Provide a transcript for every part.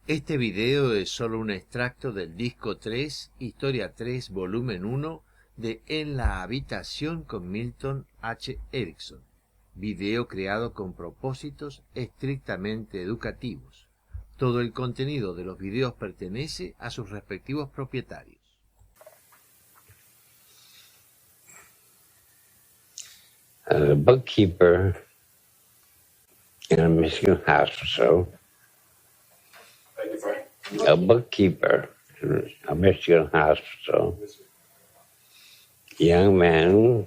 Este video es solo un extracto del disco 3, Historia 3, volumen 1, de En la habitación con Milton Erickson. Video creado con propósitos estrictamente educativos. Todo el contenido de los videos pertenece a sus respectivos propietarios. A bookkeeper in a Michigan hospital. A bookkeeper in a Michigan hospital. Young man,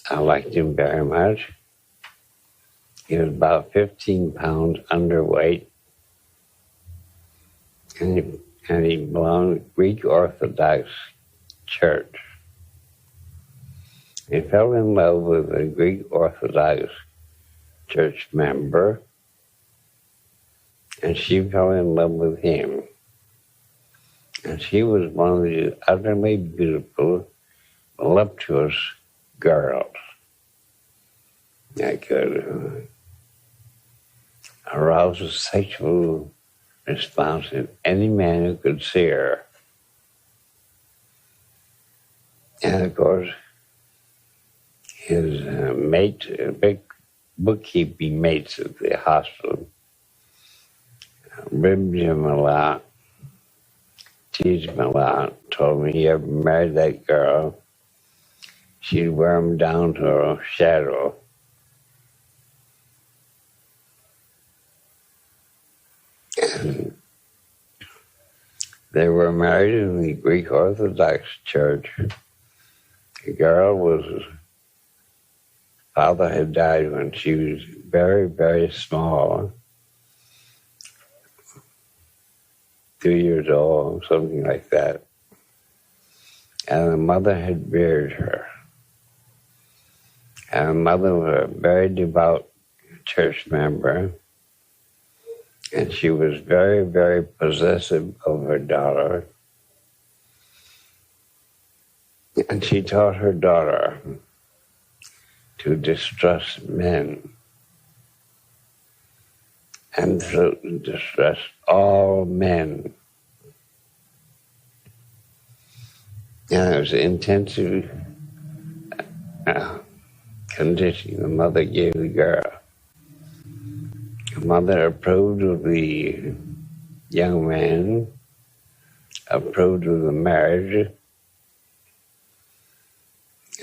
I liked him very much. He was about 15 pounds underweight, and he belonged to Greek Orthodox Church. He fell in love with a Greek Orthodox Church member, and she fell in love with him. And she was one of these utterly beautiful, voluptuous girls that could arouse a sexual response in any man who could see her. And of course, his mates, big bookkeeping mates at the hospital, ribbed him a lot, teased him a lot, told me he ever married that girl, she'd wear him down to a shadow. And they were married in the Greek Orthodox Church. The girl was, father had died when she was very, very small, 2 years old, something like that. And the mother had reared her. And the mother was a very devout church member. And she was very, very possessive of her daughter. And she taught her daughter to distrust men and to distrust all men. And it was intensive conditioning the mother gave the girl. The mother approved of the young man, approved of the marriage,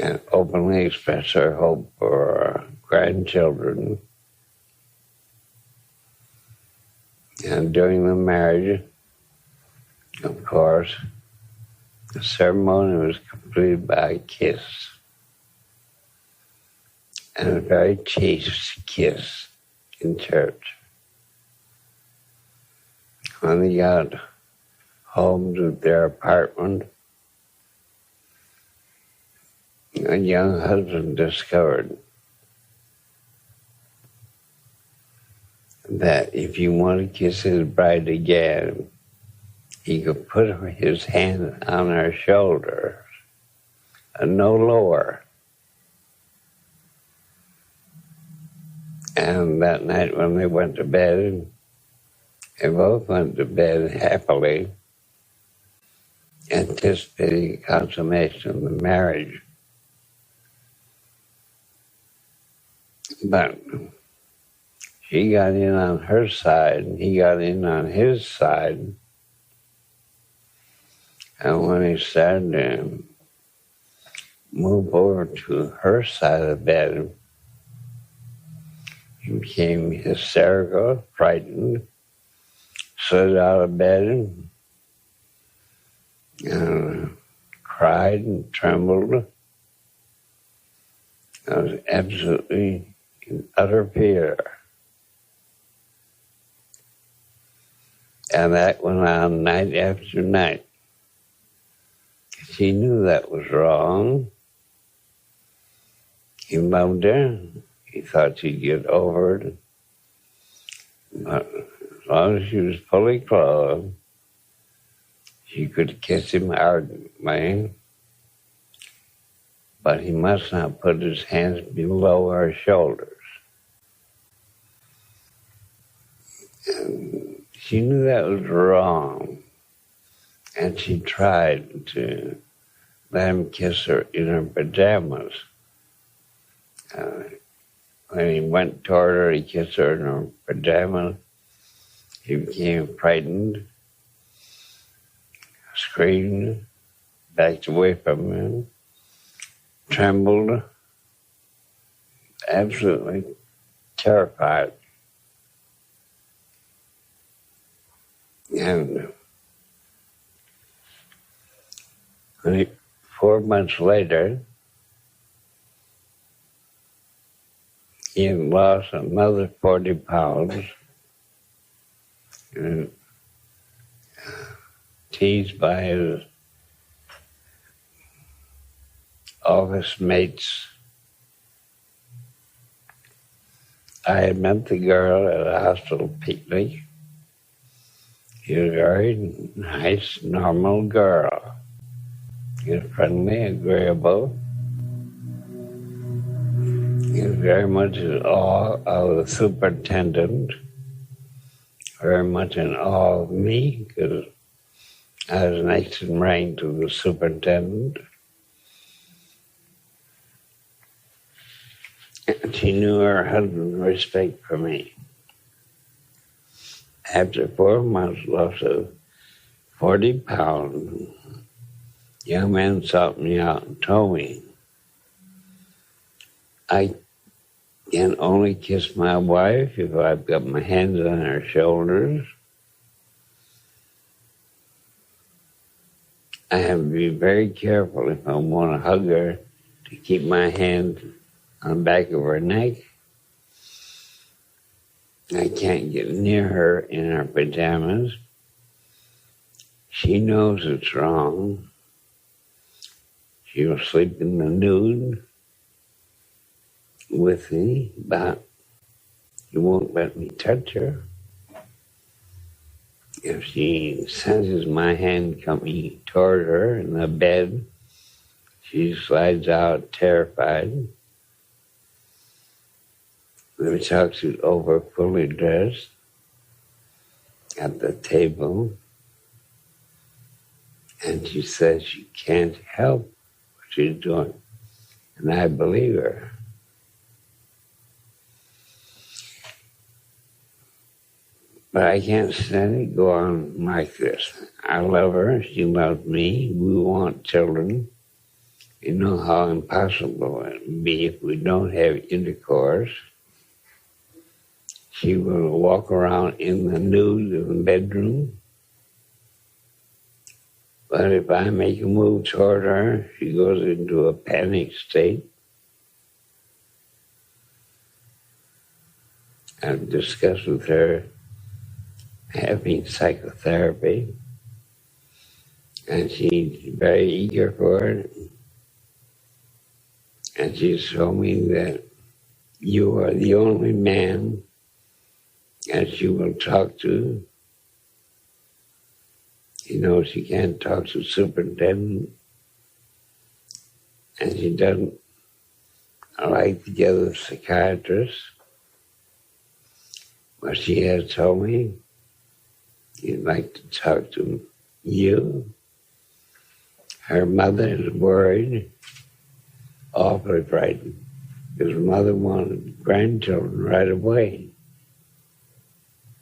and openly expressed her hope for grandchildren. And during the marriage, of course, the ceremony was completed by a kiss, and a very chaste kiss in church. When they got home to their apartment, a young husband discovered that if he wanted to kiss his bride again, he could put his hand on her shoulder and no lower. And that night when they went to bed, they both went to bed happily, anticipating consummation of the marriage. But she got in on her side, and he got in on his side. And when he started to move over to her side of the bed, he became hysterical, frightened, slid out of bed, and cried and trembled. I was absolutely in utter fear. And that went on night after night. She knew that was wrong. He loved her. He thought she'd get over it. But as long as she was fully clothed, she could kiss him ardently. But he must not put his hands below her shoulders. And She knew that was wrong, and she tried to let him kiss her in her pajamas. When he went toward her, he kissed her in her pajamas. He became frightened, screamed, backed away from him, trembled, absolutely terrified. And 4 months later, he had lost another 40 pounds and teased by his office mates. I had met the girl at a hospital picnic. She was a very nice, normal girl. She was friendly, agreeable. He was very much in awe of the superintendent, very much in awe of me, because I was next in rank to the superintendent. And she knew her husband's respect for me. After 4 months, loss of 40 pounds, young man sought me out and told me, I can only kiss my wife if I've got my hands on her shoulders. I have to be very careful if I want to hug her to keep my hand on the back of her neck. I can't get near her in her pajamas. She knows it's wrong. She will sleep in the nude with me, but she won't let me touch her. If she senses my hand coming toward her in the bed, she slides out terrified. The talks it over fully dressed at the table, and she says she can't help what she's doing, and I believe her. But I can't stand it go on like this. I love her, she loves me, we want children. You know how impossible it would be if we don't have intercourse. She will walk around in the nude in the bedroom. But if I make a move toward her, she goes into a panic state. I've discussed with her having psychotherapy, and she's very eager for it. And she's told me that you are the only man that she will talk to. She knows she can't talk to the superintendent, and she doesn't like to get a psychiatrist. But she has told me she'd like to talk to you. Her mother is worried, awfully frightened, because her mother wanted grandchildren right away.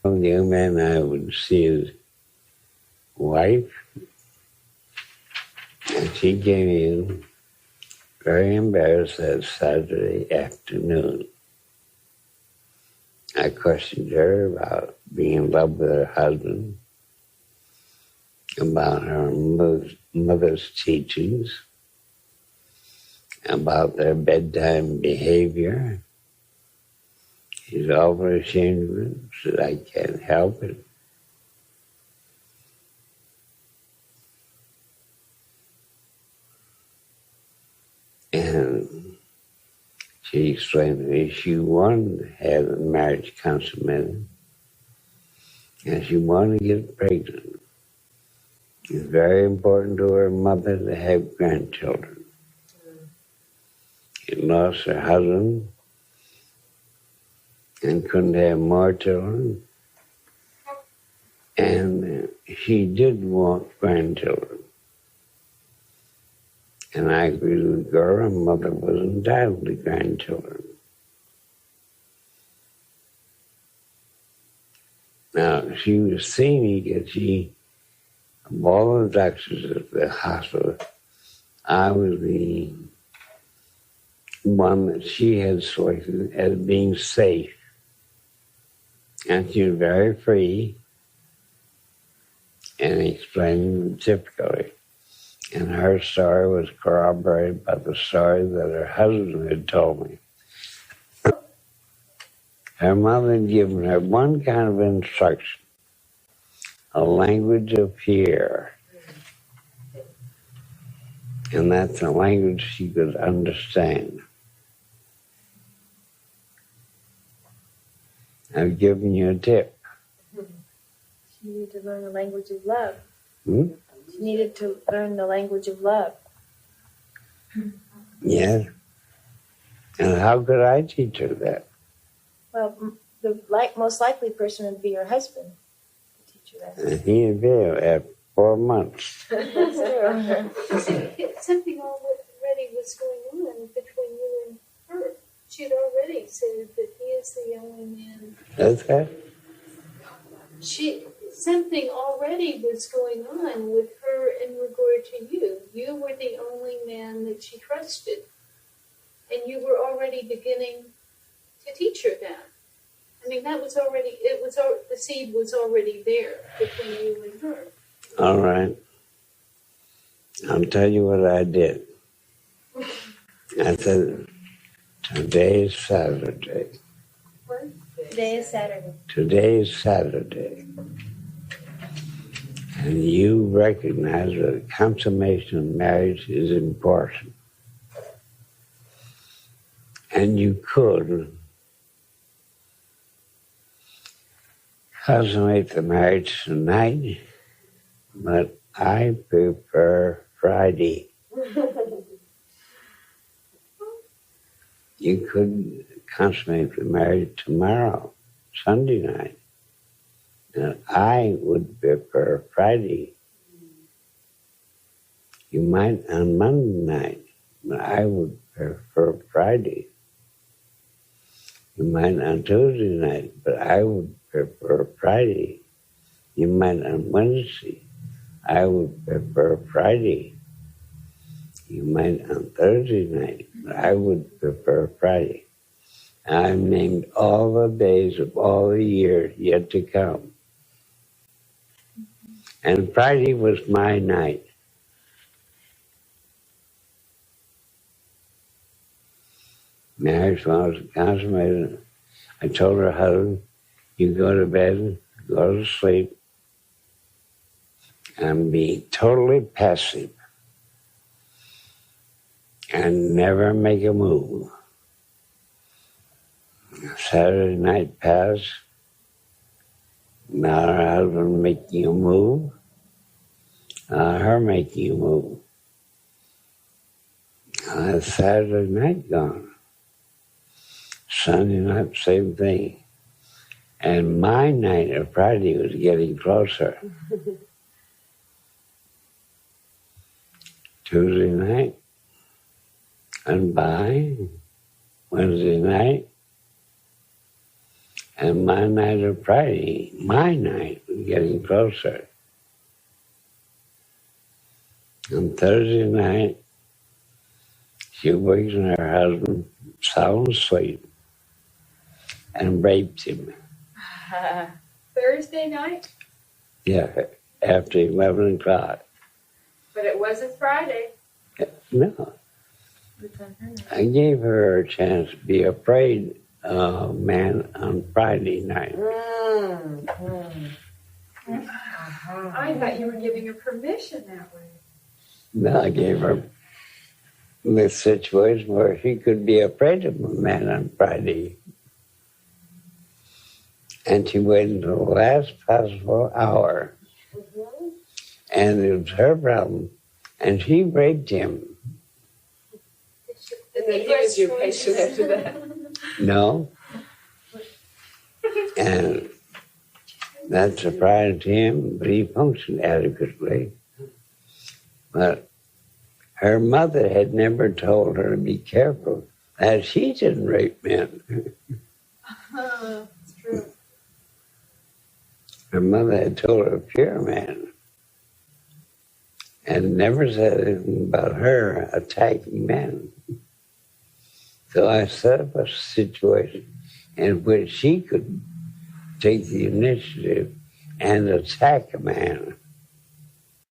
The young man I would see his wife, and she came in very embarrassed that Saturday afternoon. I questioned her about being in love with her husband, about her mother's teachings, about their bedtime behavior. She's awfully ashamed of it, said I can't help it. And she explained to me she wanted to have the marriage consummated, and she wanted to get pregnant. It's very important to her mother to have grandchildren. She lost her husband and couldn't have more children. she did want grandchildren. And I agreed with her, her mother was entitled to grandchildren. Now, she was seeing me because of all the doctors at the hospital, I was the one that she had selected as being safe. And she was very free and explained typically. And her story was corroborated by the story that her husband had told me. Her mother had given her one kind of instruction, a language of fear. And that's a language she could understand. I've given you a tip. She needed to learn the language of love. Hmm? She needed to learn the language of love. Yes. And how could I teach her that? Well, the most likely person would be her husband to teach her that. And he had been at 4 months. That's true. Something already was going on between you and her. She had already said that he is the only man. That's that? Something already was going on with her in regard to you. You were the only man that she trusted. And you were already beginning to teach her that. I mean, the seed was already there between you and her. All right. I'll tell you what I did. I said, today is Saturday. What? Today is Saturday. Today is Saturday. And you recognize that the consummation of marriage is important. And you could consummate the marriage tonight, but I prefer Friday. You could consummate the marriage tomorrow, Sunday night. And I would prefer Friday. You might on Monday night, but I would prefer Friday. You might on Tuesday night, but I would prefer Friday. You might on Wednesday. I would prefer Friday. You might on Thursday night, but I would prefer Friday. And I've named all the days of all the years yet to come. And Friday was my night. Marriage was consummated. I told her husband, you go to bed, go to sleep, and be totally passive. And never make a move. Saturday night passed. Now her husband making a move. Her making a move. Saturday night gone. Sunday night, same thing. And my night of Friday was getting closer. Tuesday night, and by Wednesday night, and my night of Friday, my night was getting closer. On Thursday night, she wakes her husband sound asleep and raped him. Thursday night? Yeah, after 11 o'clock. But it wasn't Friday. No. I gave her a chance to be afraid man on Friday night. I thought you were giving her permission that way. No, I gave her this situation where she could be afraid of a man on Friday. And she waited until the last possible hour. And it was her problem. And she raped him. And then he was your patient after that. No. And That surprised him, but he functioned adequately. But her mother had never told her to be careful that she didn't rape men. That's true. Her mother had told her to fear men and never said anything about her attacking men. So I set up a situation in which she could take the initiative and attack a man.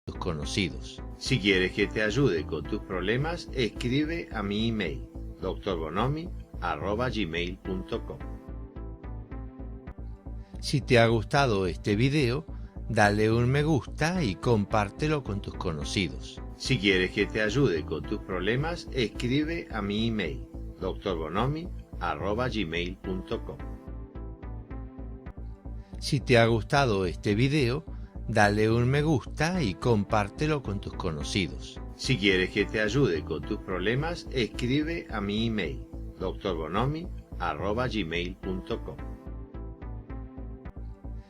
Tus conocidos. Si quieres que te ayude con tus problemas, escribe a mi email drbonomi@gmail.com. Si te ha gustado este video, dale un me gusta y compártelo con tus conocidos. Si quieres que te ayude con tus problemas, escribe a mi email drbonomi@gmail.com. Si te ha gustado este video, dale un me gusta y compártelo con tus conocidos. Si quieres que te ayude con tus problemas, escribe a mi email drbonomi@gmail.com.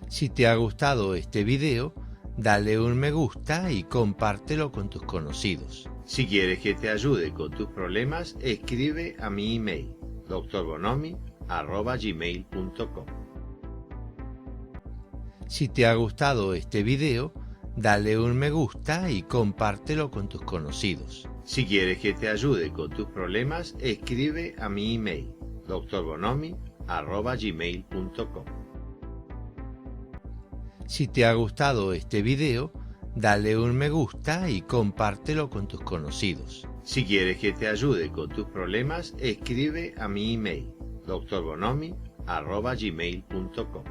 Si te ha gustado este video, dale un me gusta y compártelo con tus conocidos. Si quieres que te ayude con tus problemas, escribe a mi email drbonomi@gmail.com. Si te ha gustado este video, dale un me gusta y compártelo con tus conocidos. Si quieres que te ayude con tus problemas, escribe a mi email drbonomi@gmail.com. Si te ha gustado este video, dale un me gusta y compártelo con tus conocidos. Si quieres que te ayude con tus problemas, escribe a mi email drbonomi@gmail.com.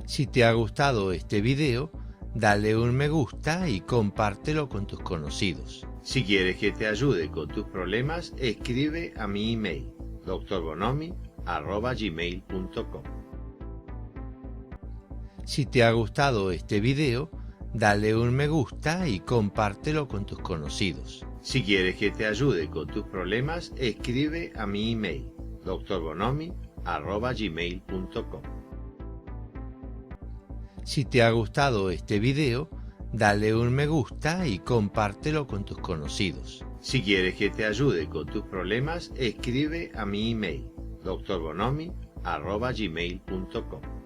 Si te ha gustado este video, dale un me gusta y compártelo con tus conocidos. Si quieres que te ayude con tus problemas, escribe a mi email drbonomi@gmail.com. Si te ha gustado este video, dale un me gusta y compártelo con tus conocidos. Si quieres que te ayude con tus problemas, escribe a mi email drbonomi@gmail.com. Si te ha gustado este video, dale un me gusta y compártelo con tus conocidos. Si quieres que te ayude con tus problemas, escribe a mi email drbonomi@gmail.com.